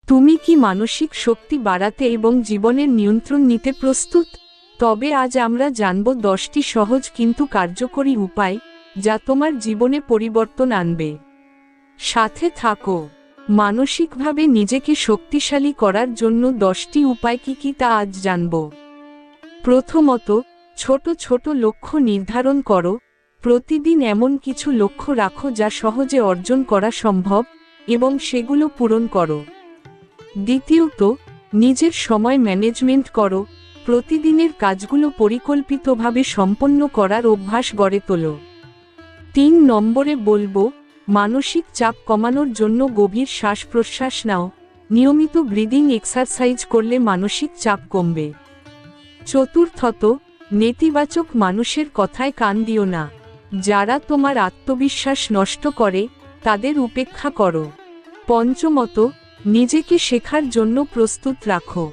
তুমি কি মানসিক শক্তি বাড়াতে এবং জীবনের নিয়ন্ত্রণ নিতে প্রস্তুত? তবে আজ আমরা জানব 10টি সহজ কিন্তু কার্যকরী উপায় যা তোমার জীবনে পরিবর্তন আনবে। সাথে থাকো। মানসিকভাবে নিজেকে শক্তিশালী করার জন্য 10টি উপায় কি তা আজ জানব। প্রথমত, ছোট ছোট লক্ষ্য নির্ধারণ করো। প্রতিদিন এমন কিছু লক্ষ্য রাখো যা সহজে অর্জন করা সম্ভব এবং সেগুলো পূরণ করো। দ্বিতীয়ত, নিজের সময় ম্যানেজমেন্ট করো। প্রতিদিনের কাজগুলো পরিকল্পিতভাবে সম্পন্ন করার অভ্যাস গড়ে তোলো। 3 নম্বরে বলবো, মানসিক চাপ কমানোর জন্য গভীর শ্বাস প্রশ্বাস নাও। নিয়মিত ব্রিদিং এক্সারসাইজ করলে মানসিক চাপ কমবে। চতুর্থত, নেতিবাচক মানুষের কথায় কান দিও না। যারা তোমার আত্মবিশ্বাস নষ্ট করে তাদের উপেক্ষা করো। পঞ্চমত, নিজেকে শেখার জন্য প্রস্তুত রাখো।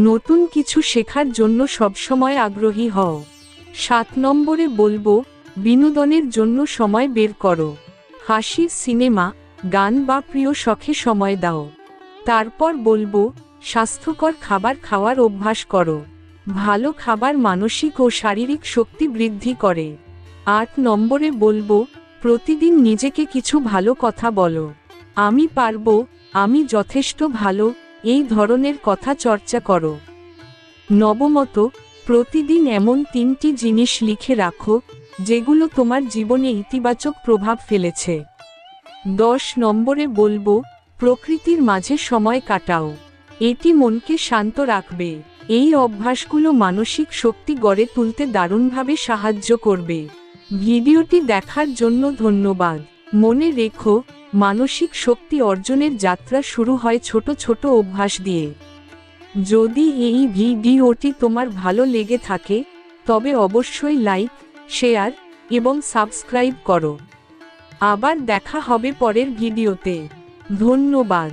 নতুন কিছু শেখার জন্য সবসময় আগ্রহী হও। 7 নম্বরে বলবো, বিনোদনের জন্য সময় বের করো। হাসির সিনেমা, গান বা প্রিয় শখে সময় দাও। তারপর বলবো, স্বাস্থ্যকর খাবার খাওয়ার অভ্যাস করো। ভালো খাবার মানসিক ও শারীরিক শক্তি বৃদ্ধি করে। 8 নম্বরে বলবো, প্রতিদিন নিজেকে কিছু ভালো কথা বলো। আমি পারবো, আমি যথেষ্ট ভালো, এই ধরনের কথা চর্চা করো। নবমত, প্রতিদিন এমন 3টি জিনিস লিখে রাখো যেগুলো তোমার জীবনে ইতিবাচক প্রভাব ফেলেছে। 10 নম্বরে বলবো, প্রকৃতির মাঝে সময় কাটাও। এটি মনকে শান্ত রাখবে। এই অভ্যাসগুলো মানসিক শক্তি গড়ে তুলতে দারুণভাবে সাহায্য করবে। ভিডিওটি দেখার জন্য ধন্যবাদ। মনে রেখো, মানসিক শক্তি অর্জনের যাত্রা শুরু হয় ছোট ছোট অভ্যাস দিয়ে। যদি এই ভিডিওটি তোমার ভালো লেগে থাকে তবে অবশ্যই লাইক, শেয়ার এবং সাবস্ক্রাইব করো। আবার দেখা হবে পরের ভিডিওতে। ধন্যবাদ।